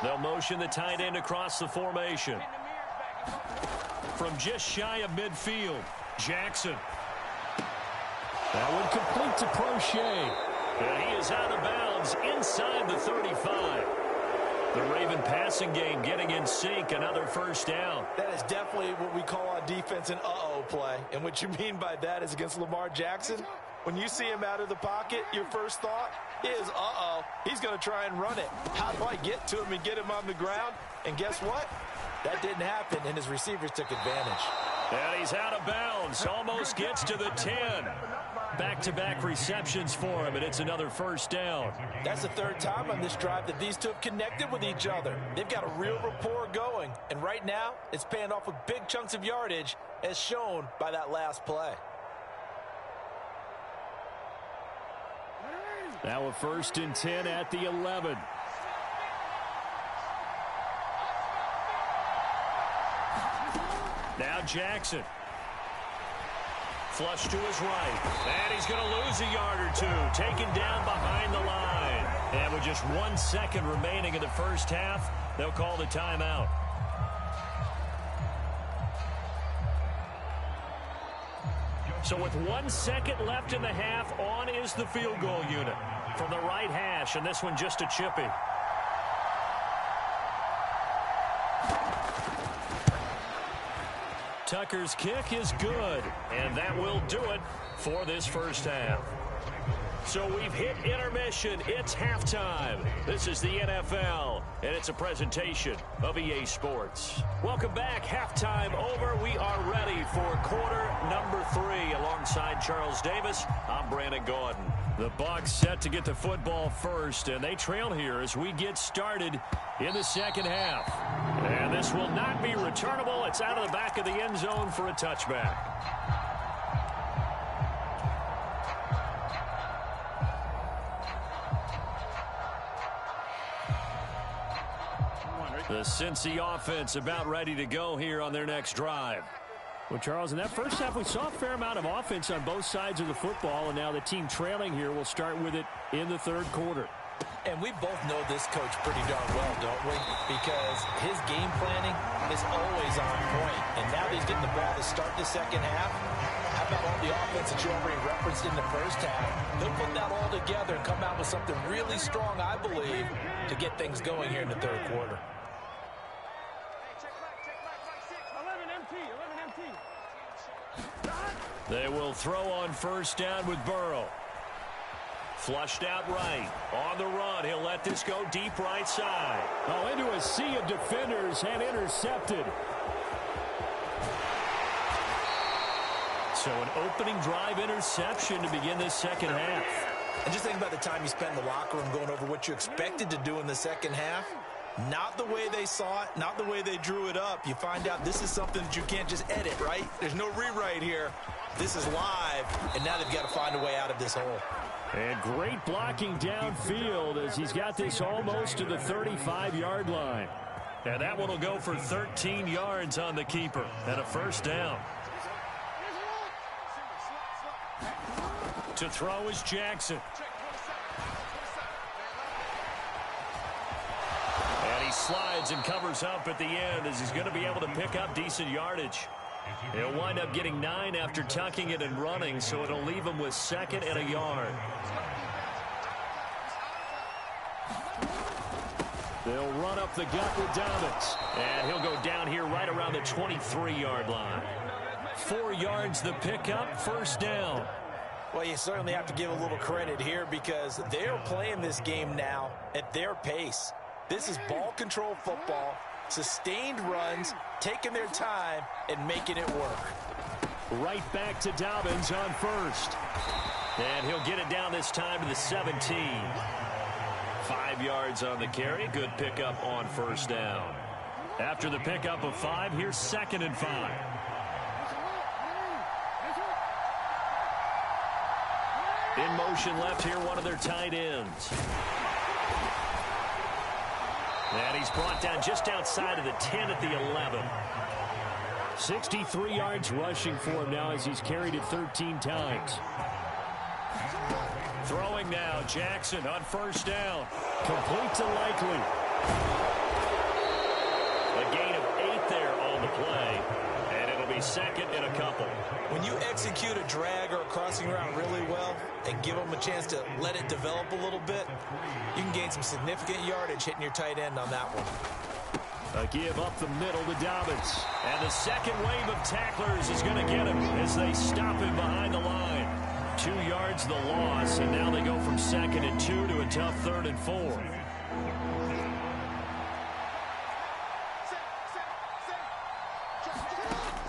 They'll motion the tight end across the formation. From just shy of midfield, Jackson. That one complete to Prochet. And he is out of bounds inside the 35. The Raven passing game getting in sync, another first down. That is definitely what we call on defense an uh-oh play. And what you mean by that is against Lamar Jackson, when you see him out of the pocket, your first thought is, uh-oh, he's going to try and run it. How do I get to him and get him on the ground? And guess what? That didn't happen, and his receivers took advantage. And he's out of bounds, almost gets to the 10. Back-to-back receptions for him, and it's another first down. That's the third time on this drive that these two have connected with each other. They've got a real rapport going, and right now it's paying off with big chunks of yardage, as shown by that last play. Now a 1st and 10 at the 11. Now Jackson. Flush to his right. And he's going to lose a yard or two. Taken down behind the line. And with just 1 second remaining in the first half, they'll call the timeout. So with 1 second left in the half, on is the field goal unit from the right hash, and this one just a chippy. Tucker's kick is good, and that will do it for this first half. So we've hit intermission. It's halftime. This is the NFL, and it's a presentation of EA Sports. Welcome back. Halftime over. We are ready for quarter number 3. Alongside Charles Davis, I'm Brandon Gaudin. The Bucs set to get the football first, and they trail here as we get started in the second half. And this will not be returnable. It's out of the back of the end zone for a touchback. The Cincy offense about ready to go here on their next drive. Well, Charles, in that first half, we saw a fair amount of offense on both sides of the football, and now the team trailing here will start with it in the third quarter. And we both know this coach pretty darn well, don't we? Because his game planning is always on point. And now that he's getting the ball to start the second half, how about all the offense that you already referenced in the first half? He'll put that all together and come out with something really strong, I believe, to get things going here in the third quarter. They will throw on first down with Burrow. Flushed out right. On the run, he'll let this go deep right side. Oh, into a sea of defenders and intercepted. So an opening drive interception to begin this second half. And just think about the time you spent in the locker room going over what you expected to do in the second half. Not the way they saw it, not the way they drew it up. You find out this is something that you can't just edit, right? There's no rewrite here. This is live, and now they've got to find a way out of this hole. And great blocking downfield as he's got this almost to the 35-yard line. And that one will go for 13 yards on the keeper and a first down. To throw is Jackson. And he slides and covers up at the end as he's going to be able to pick up decent yardage. He'll wind up getting 9 after tucking it and running, so it'll leave him with second and a yard. They'll run up the gut with Dobbins. And he'll go down here right around the 23-yard line. 4 yards the pickup, first down. Well, you certainly have to give a little credit here because they're playing this game now at their pace. This is ball control football, sustained runs, taking their time, and making it work. Right back to Dobbins on first. And he'll get it down this time to the 17. 5 yards on the carry. Good pickup on first down. After the pickup of 5, here's second and 5. In motion left here, one of their tight ends. And he's brought down just outside of the 10 at the 11. 63 yards rushing for him now as he's carried it 13 times. Throwing now, Jackson on first down. Complete to Likely. A gain of 8 there on the play. And it'll be second and a couple. When you execute a drag or a crossing route really well and give them a chance to let it develop a little bit, you can gain some significant yardage hitting your tight end on that one. A give up the middle to Dobbins. And the second wave of tacklers is going to get him as they stop him behind the line. 2 yards the loss, and now they go from second and 2 to a tough third and 4.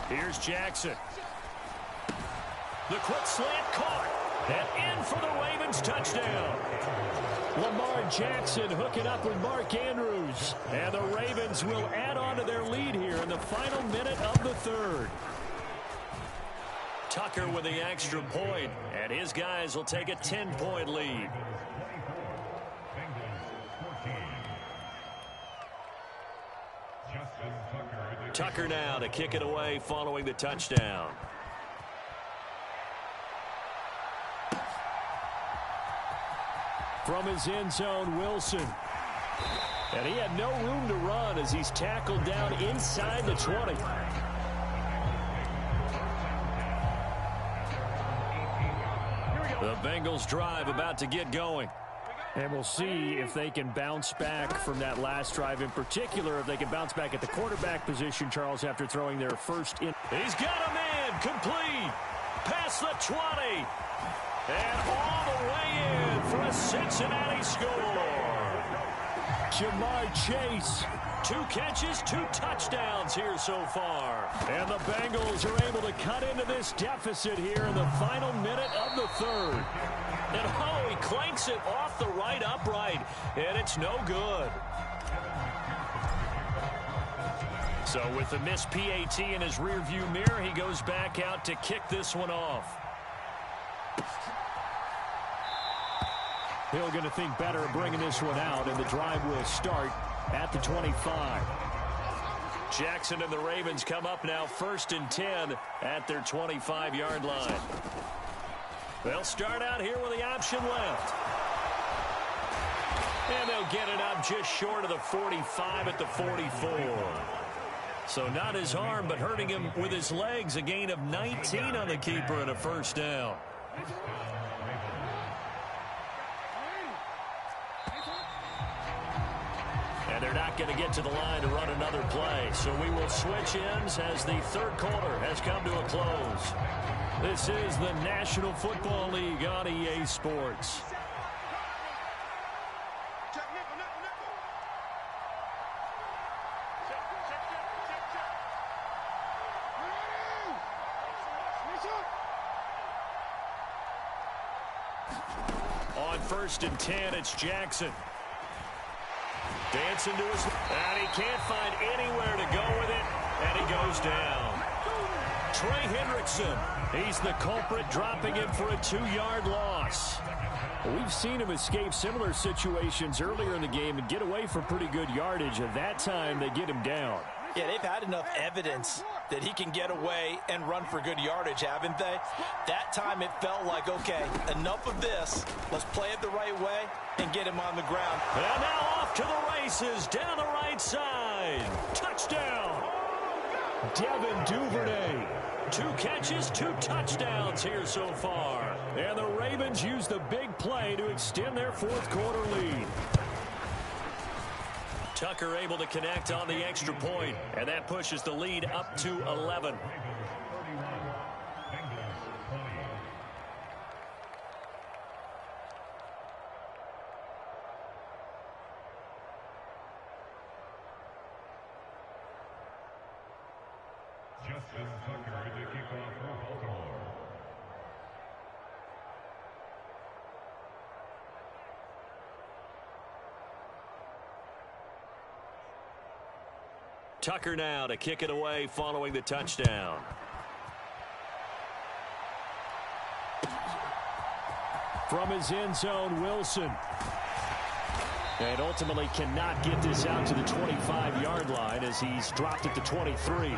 Here's Jackson. The quick slant caught. And in for the Ravens touchdown. Lamar Jackson hooking up with Mark Andrews. And the Ravens will add on to their lead here in the final minute of the third. Tucker with the extra point, and his guys will take a 10-point lead. Tucker now to kick it away following the touchdown. From his end zone, Wilson. And he had no room to run as he's tackled down inside the 20. The Bengals drive about to get going. And we'll see if they can bounce back from that last drive, in particular, if they can bounce back at the quarterback position, Charles, after throwing their first in. He's got a man complete. Past the 20. And all the way in for a Cincinnati score. Jamar Chase. 2 catches, 2 touchdowns here so far. And the Bengals are able to cut into this deficit here in the final minute of the third. And oh, he clanks it off the right upright, and it's no good. So with the missed PAT in his rearview mirror, he goes back out to kick this one off. Hill going to think better of bringing this one out, and the drive will start at the 25. Jackson and the Ravens come up now 1st and 10 at their 25-yard line. They'll start out here with the option left. And they'll get it up just short of the 45 at the 44. So not his arm, but hurting him with his legs. A gain of 19 on the keeper and a first down. And they're not going to get to the line to run another play. So we will switch ends as the third quarter has come to a close. This is the National Football League on EA Sports. On 1st and 10, it's Jackson. Dancing to his... And he can't find anywhere to go with it. And he goes down. Trey Hendrickson. He's the culprit, dropping him for a 2-yard loss. We've seen him escape similar situations earlier in the game and get away for pretty good yardage. At that time, they get him down. Yeah, they've had enough evidence that he can get away and run for good yardage, haven't they? That time it felt like, okay, enough of this. Let's play it the right way and get him on the ground. And now off to the races down the right side. Touchdown. Devin Duvernay. 2 catches, 2 touchdowns here so far. And the Ravens use the big play to extend their fourth quarter lead. Tucker able to connect on the extra point, and that pushes the lead up to 11. Justin Tucker to kick off for Baltimore. Tucker now to kick it away following the touchdown. From his end zone, Wilson. And ultimately cannot get this out to the 25-yard line as he's dropped at the 23.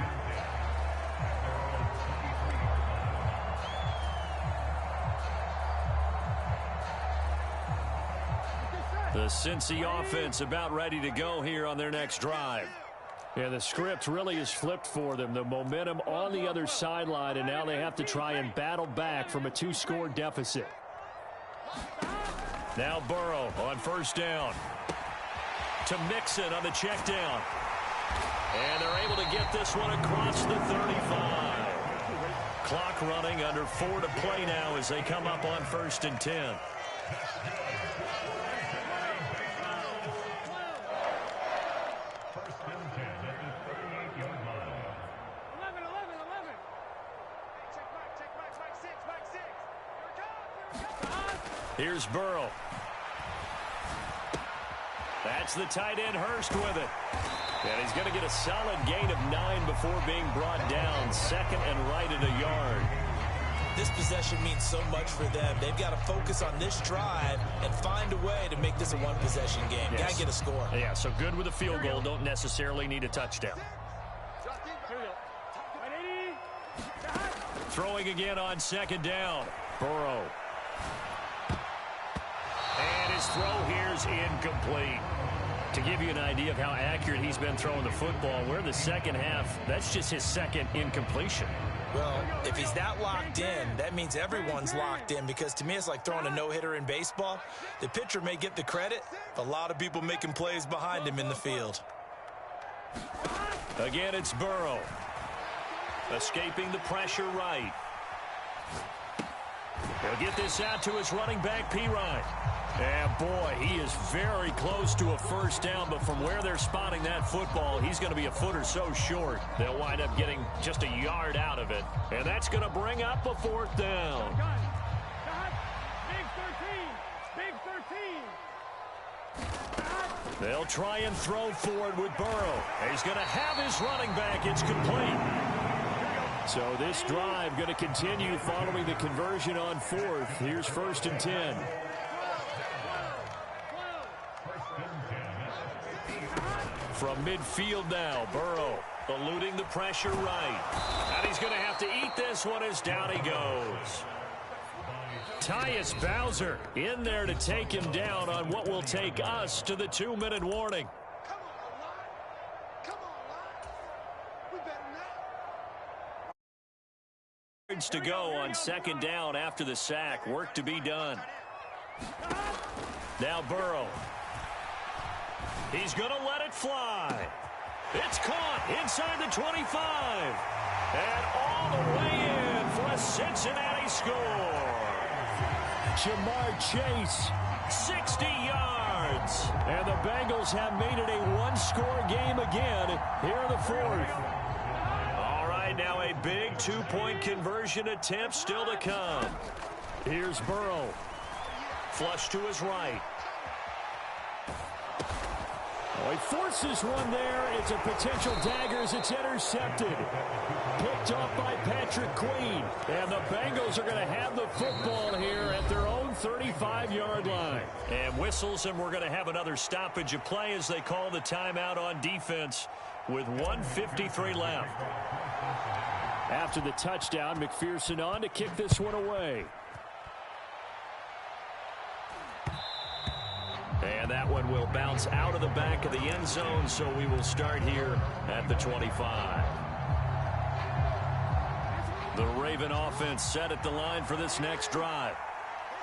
The Cincy offense about ready to go here on their next drive. Yeah, the script really is flipped for them. The momentum on the other sideline, and now they have to try and battle back from a 2-score deficit. Now Burrow on 1st down. To Mixon on the check down. And they're able to get this one across the 35. Clock running, under 4 to play now as they come up on 1st and 10. Here's Burrow. That's the tight end Hurst with it. And he's going to get a solid gain of 9 before being brought down. 2nd and right at a yard. This possession means so much for them. They've got to focus on this drive and find a way to make this a one-possession game. Yes. Got to get a score. Yeah, so good with a field goal. Don't necessarily need a touchdown. Throwing again on 2nd down. Burrow. And his throw here is incomplete. To give you an idea of how accurate he's been throwing the football, we're in the second half. That's just his 2nd incompletion. Well, if he's that locked in, that means everyone's locked in, because to me it's like throwing a no-hitter in baseball. The pitcher may get the credit, a lot of people making plays behind him in the field. Again, it's Burrow. Escaping the pressure right. He'll get this out to his running back, Pirine. And boy, he is very close to a first down, but from where they're spotting that football, he's going to be a foot or so short. They'll wind up getting just a yard out of it, and that's going to bring up a fourth down. Big 13. They'll try and throw forward with Burrow. He's going to have his running back. It's complete. So this drive going to continue following the conversion on fourth. Here's 1st and 10. From midfield now, Burrow eluding the pressure right. And he's going to have to eat this one as down he goes. Tyus Bowser in there to take him down on what will take us to the 2-minute warning. To go on 2nd down after the sack. Work to be done. Now Burrow. He's going to let it fly. It's caught inside the 25. And all the way in for a Cincinnati score. Jamar Chase, 60 yards. And the Bengals have made it a one-score game again here in the fourth. All right, now a big 2-point conversion attempt still to come. Here's Burrow. Flush to his right. Oh, he forces one there. It's a potential dagger as it's intercepted. Picked off by Patrick Queen. And the Bengals are going to have the football here at their own 35-yard line. And whistles, and we're going to have another stoppage of play as they call the timeout on defense with 1:53 left. After the touchdown, McPherson on to kick this one away. And that one will bounce out of the back of the end zone, so we will start here at the 25. The Raven offense set at the line for this next drive.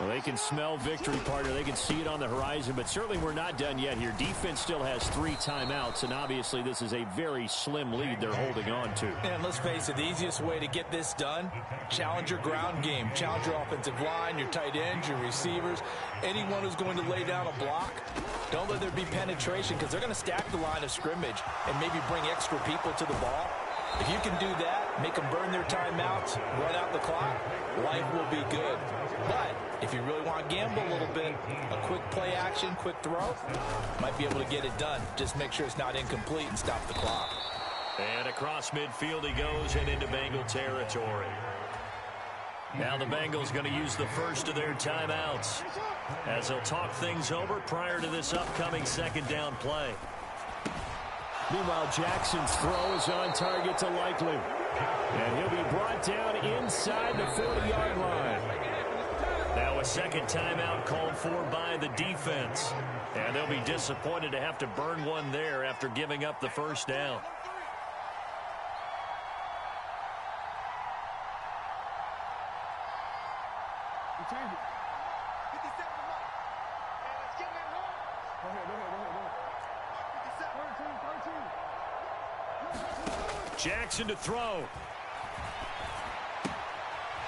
Well, they can smell victory, partner. They can see it on the horizon, but certainly we're not done yet here. Defense still has 3 timeouts, and obviously this is a very slim lead they're holding on to. And let's face it, the easiest way to get this done, challenge your ground game. Challenge your offensive line, your tight ends, your receivers, anyone who's going to lay down a block. Don't let there be penetration because they're going to stack the line of scrimmage and maybe bring extra people to the ball. If you can do that, make them burn their timeouts, run out the clock, life will be good. But if you really want to gamble a little bit, a quick play action, quick throw, might be able to get it done. Just make sure it's not incomplete and stop the clock. And across midfield he goes and into Bengal territory. Now the Bengals going to use the first of their timeouts as they'll talk things over prior to this upcoming 2nd down play. Meanwhile, Jackson's throw is on target to Likely. And he'll be brought down inside the 40-yard line. Now a second timeout called for by the defense. And they'll be disappointed to have to burn one there after giving up the first down. Jackson to throw.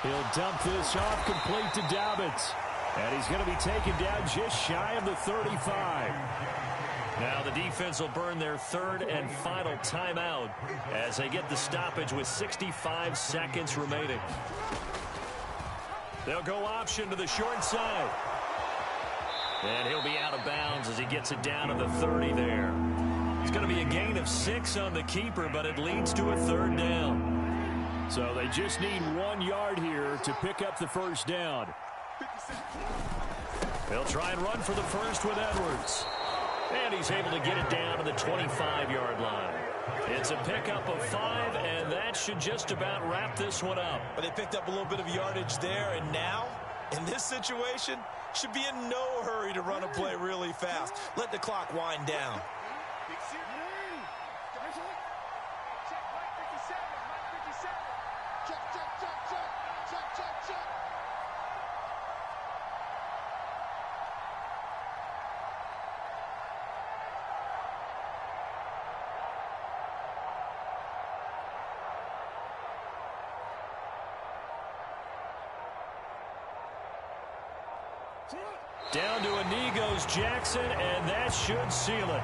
He'll dump this off complete to Dobbins. And he's going to be taken down just shy of the 35. Now the defense will burn their 3rd and final timeout as they get the stoppage with 65 seconds remaining. They'll go option to the short side. And he'll be out of bounds as he gets it down to the 30 there. It's going to be a gain of 6 on the keeper, but it leads to a 3rd down. So they just need 1 yard here to pick up the first down. They'll try and run for the first with Edwards. And he's able to get it down to the 25-yard line. It's a pickup of 5, and that should just about wrap this one up. But they picked up a little bit of yardage there, and now, in this situation, should be in no hurry to run a play really fast. Let the clock wind down. Down to a knee goes Jackson, and that should seal it.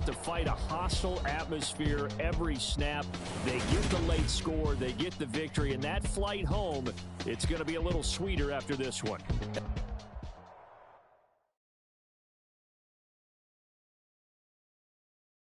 To fight a hostile atmosphere every snap. They get the late score, they get the victory, and that flight home, it's going to be a little sweeter after this one.